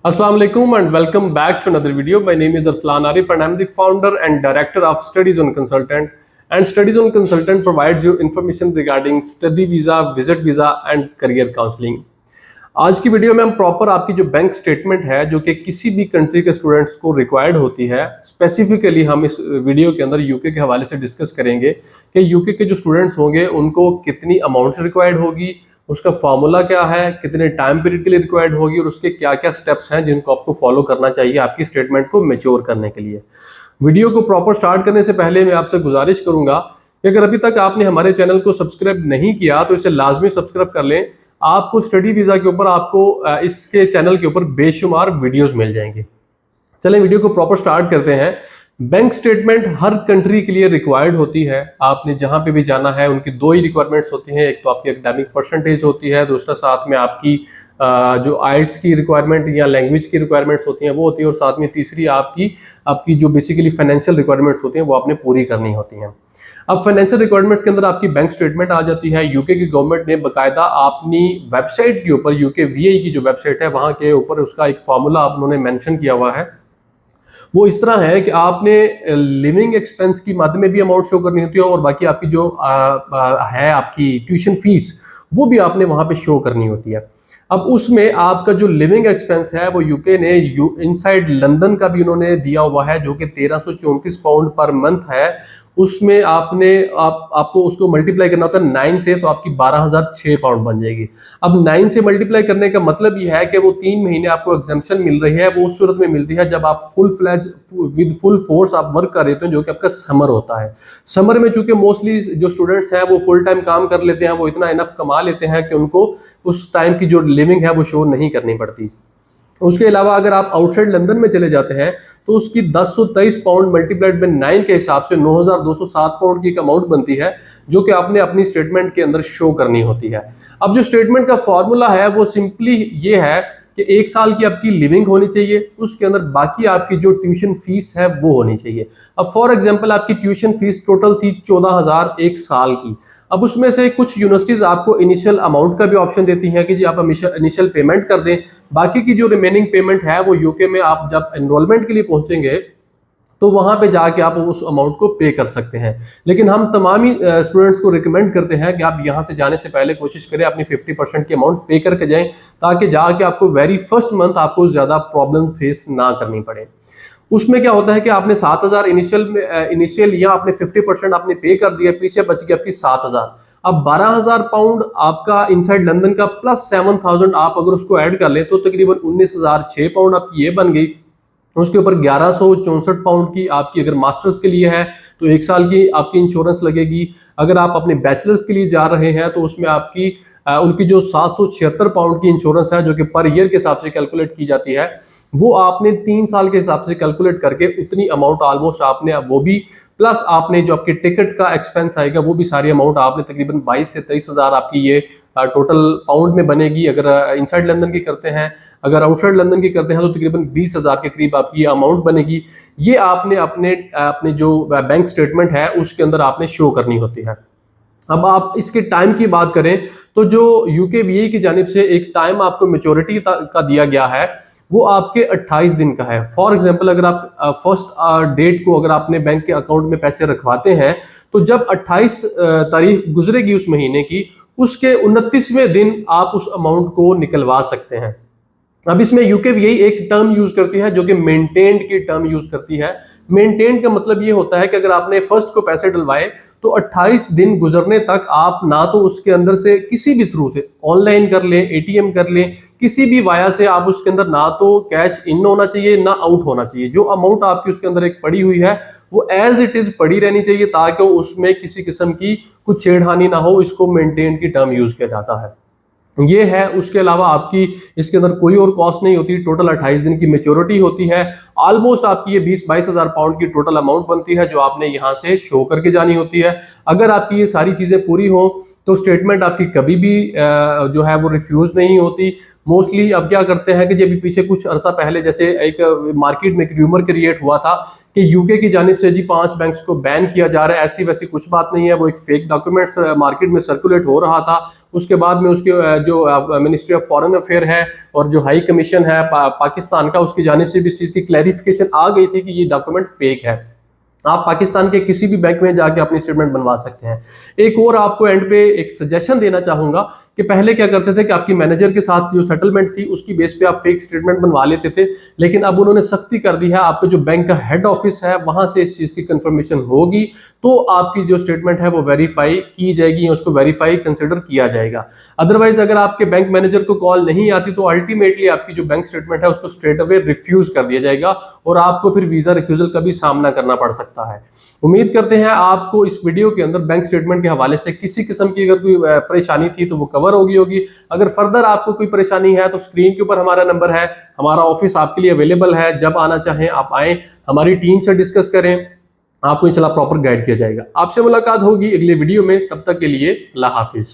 Assalamu alaikum and welcome back to another video. My name is Arslan Arif and I'm the founder and director of Study Zone Consultant. And Study Zone Consultant provides you information regarding study visa, visit visa and career counseling. आज की video में हम proper आपकी जो bank statement है जो कि किसी भी कंट्री के स्टूडेंट्स को रिक्वायर्ड होती है, स्पेसिफिकली हम इस वीडियो के अंदर यूके के हवाले से डिस्कस करेंगे कि यूके के जो स्टूडेंट्स होंगे उनको कितनी अमाउंट रिक्वायर्ड होगी, उसका फॉर्मूला क्या है, कितने टाइम पीरियड के लिए रिक्वायर्ड होगी और उसके क्या क्या स्टेप्स हैं जिनको आपको फॉलो करना चाहिए आपकी स्टेटमेंट को मैच्योर करने के लिए। वीडियो को प्रॉपर स्टार्ट करने से पहले मैं आपसे गुजारिश करूंगा कि अगर अभी तक आपने हमारे चैनल को सब्सक्राइब नहीं किया तो इसे लाजमी सब्सक्राइब कर लें। आपको स्टडी वीज़ा के ऊपर आपको इसके चैनल के ऊपर बेशुमार वीडियोस मिल जाएंगे। चलें वीडियो को प्रॉपर स्टार्ट करते हैं। बैंक स्टेटमेंट हर कंट्री के लिए रिक्वायर्ड होती है। आपने जहां पे भी जाना है उनकी दो ही रिक्वायरमेंट्स होती हैं, एक तो आपकी एकेडमिक परसेंटेज होती है, दूसरा साथ में आपकी जो आइल्स की रिक्वायरमेंट या लैंग्वेज की रिक्वायरमेंट्स होती हैं वो होती है, और साथ में तीसरी आपकी जो बेसिकली फाइनेंशियल रिक्वायरमेंट्स होती हैं वो आपने पूरी करनी होती हैं। अब फाइनेंशियल रिक्वायरमेंट्स के अंदर आपकी बैंक स्टेटमेंट आ जाती है। यूके की गवर्नमेंट ने बाकायदा अपनी वेबसाइट के ऊपर, यूके वीआई की जो वेबसाइट है वहां के ऊपर उसका एक फार्मूला उन्होंने मेंशन किया हुआ है। वो इस तरह है कि आपने लिविंग एक्सपेंस की मद में भी अमाउंट शो करनी होती है और बाकी आपकी जो है आपकी ट्यूशन फीस वो भी आपने वहां पे शो करनी होती है। अब उसमें आपका जो लिविंग एक्सपेंस है वो यूके ने इनसाइड लंदन का भी उन्होंने दिया हुआ है जो कि 1334 पाउंड पर मंथ है। उसमें आपको उसको मल्टीप्लाई करना होता है 9 से, तो आपकी 12,006 पाउंड बन जाएगी। अब 9 से मल्टीप्लाई करने का मतलब ये है कि वो 3 महीने आपको एग्जम्पशन मिल रही है, वो उस सूरत में मिलती है जब आप full fledge with full force आप वर्क कर रहे हो, जो कि आपका समर होता है। समर में चूंकि मोस्टली जो स्टूडेंट्स हैं वो फुल टाइम काम कर लेते हैं, वो इतना इनफ कमा लेते हैं कि उनको उस टाइम की जो लिविंग है वो शो नहीं करनी पड़ती। उसके अलावा अगर आप आउटसाइड लंदन में चले जाते हैं तो उसकी 1023 पाउंड मल्टीप्लाइड बाय 9 के हिसाब से 9,207 पाउंड की अमाउंट बनती है जो कि आपने अपनी स्टेटमेंट के अंदर शो करनी होती है। अब जो स्टेटमेंट का फॉर्मूला है वो सिंपली ये है कि 1 साल की आपकी लिविंग होनी चाहिए, उसके अंदर बाकी आपकी जो ट्यूशन फीस है वो होनी चाहिए। अब फॉर एग्जांपल आपकी ट्यूशन फीस टोटल थी 14,000 1 साल की। अब उसमें से कुछ यूनिवर्सिटीज आपको इनिशियल अमाउंट का भी ऑप्शन देती हैं कि जी आप इनिशियल पेमेंट कर दें, बाकी की जो रिमेनिंग पेमेंट है वो यूके में आप जब एनरोलमेंट के लिए पहुंचेंगे तो वहां पे जाके आप उस अमाउंट को पे कर सकते हैं। लेकिन हम तमाम ही स्टूडेंट्स को रिकमेंड करते हैं कि आप यहां से जाने से पहले कोशिश करें अपनी 50% की अमाउंट पे करके जाएं, ताकि जाके आपको वेरी फर्स्ट मंथ आपको ज्यादा प्रॉब्लम फेस ना करनी पड़े। उसमें क्या होता है कि आपने 7,000 इनिशियल या आपने 50% आपने पे कर दिया, पीछे बच गई आपकी 7,000। अब 12,000 पाउंड आपका इनसाइड लंदन का प्लस 7,000 आप अगर उसको ऐड कर लें तो तकरीबन 19,006 पाउंड आपकी ये बन गई। उसके ऊपर 1164 पाउंड की आपकी अगर मास्टर्स के लिए है तो 1 साल की आपकी इंश्योरेंस लगेगी। अगर आप अपने बैचलर्स के लिए जा रहे हैं तो उसमें आपकी उनकी जो 776 पाउंड की इंश्योरेंस है जो कि पर ईयर के हिसाब से कैलकुलेट की जाती है, वो आपने 3 साल के हिसाब से कैलकुलेट करके उतनी अमाउंट ऑलमोस्ट आपने वो भी, प्लस आपने जो आपके टिकट का एक्सपेंस आएगा वो भी सारी अमाउंट आपने तकरीबन 22 से 23,000 आपकी ये टोटल पाउंड में बनेगी अगर इनसाइड लंदन की करते हैं। अगर आउटसाइड लंदन की करते हैं तो तकरीबन 20,000 के करीब आपकी ये अमाउंट बनेगी। ये आपने अपने जो बैंक स्टेटमेंट है उसके अंदर आपने शो करनी होती है। अब आप इसके टाइम की बात करें तो जो यूके वीए की जानिब से एक टाइम आपको मैच्योरिटी का दिया गया है वो आपके 28 दिन का है। फॉर एग्जांपल अगर आप फर्स्ट डेट को अगर आपने बैंक के अकाउंट में पैसे रखवाते हैं तो जब 28 तारीख गुजरेगी उस महीने की, उसके 29वें दिन आप उस अमाउंट को निकलवा सकते हैं। अब इसमें यूके वीआई एक टर्म यूज करती है जो कि मेंटेन्ड की टर्म यूज करती है। मेंटेन्ड का मतलब ये होता है कि अगर आपने फर्स्ट को पैसे डलवाए तो 28 दिन गुजरने तक आप ना तो उसके अंदर से किसी भी थ्रू से ऑनलाइन कर लें, एटीएम कर लें, किसी भी वाया से आप उसके अंदर ना तो कैश इन होना चाहिए ना आउट होना चाहिए। जो अमाउंट आपकी उसके अंदर एक पड़ी हुई है वो एज इट इज पड़ी रहनी चाहिए ताकि उसमें किसी किस्म की कुछ छेड़खानी ना हो। इसको मेंटेन की टर्म यूज किया जाता है, ये है। उसके अलावा आपकी इसके अंदर कोई और कॉस्ट नहीं होती। टोटल 28 दिन की मेच्योरिटी होती है। ऑलमोस्ट आपकी ये 20-22 हजार पाउंड की टोटल अमाउंट बनती है जो आपने यहाँ से शो करके जानी होती है। अगर आपकी ये सारी चीजें पूरी हो तो स्टेटमेंट आपकी कभी भी जो है वो रिफ्यूज नहीं होती। मोस्टली अब क्या करते हैं कि जब पीछे कुछ अरसा पहले जैसे एक मार्केट में एक र्यूमर क्रिएट हुआ था कि यूके की जानिब से जी 5 बैंक्स को बैन किया जा रहा है, ऐसी वैसी कुछ बात नहीं है। वो एक फेक डॉक्यूमेंट्स मार्केट में सर्कुलेट हो रहा था, उसके बाद में उसके जो मिनिस्ट्री ऑफ फॉरेन अफेयर है और जो हाई कमीशन है पाकिस्तान का, उसकी जानिब से भी इस चीज़ की क्लैरिफिकेशन आ गई थी कि ये डॉक्यूमेंट फेक है। आप पाकिस्तान के किसी भी बैंक में जाके अपनी स्टेटमेंट बनवा सकते हैं। एक और आपको एंड पे एक सजेशन देना चाहूंगा कि पहले क्या करते थे कि आपकी मैनेजर के साथ जो सेटलमेंट थी उसकी बेस पे आप फेक स्टेटमेंट बनवा लेते थे, लेकिन अब उन्होंने सख्ती कर दी है, आपको जो बैंक का हेड ऑफिस है वहां से इस चीज की कंफर्मेशन होगी तो आपकी जो स्टेटमेंट है वो वेरीफाई की जाएगी या उसको वेरीफाई कंसिडर किया जाएगा। अदरवाइज अगर आपके बैंक मैनेजर को कॉल नहीं आती तो अल्टीमेटली आपकी जो बैंक स्टेटमेंट है उसको स्ट्रेट अवे रिफ्यूज कर दिया जाएगा और आपको फिर वीजा रिफ्यूजल का भी सामना करना पड़ सकता है। उम्मीद करते हैं आपको इस वीडियो के अंदर बैंक स्टेटमेंट के हवाले से किसी किस्म की अगर कोई परेशानी थी तो वो कवर होगी। अगर फर्दर आपको कोई परेशानी है तो स्क्रीन के ऊपर हमारा नंबर है, हमारा ऑफिस आपके लिए अवेलेबल है, जब आना चाहें आप आएं, हमारी टीम से डिस्कस करें, आपको इंशाल्लाह प्रॉपर गाइड किया जाएगा। आपसे मुलाकात होगी अगले वीडियो में, तब तक के लिए अल्लाह हाफिज।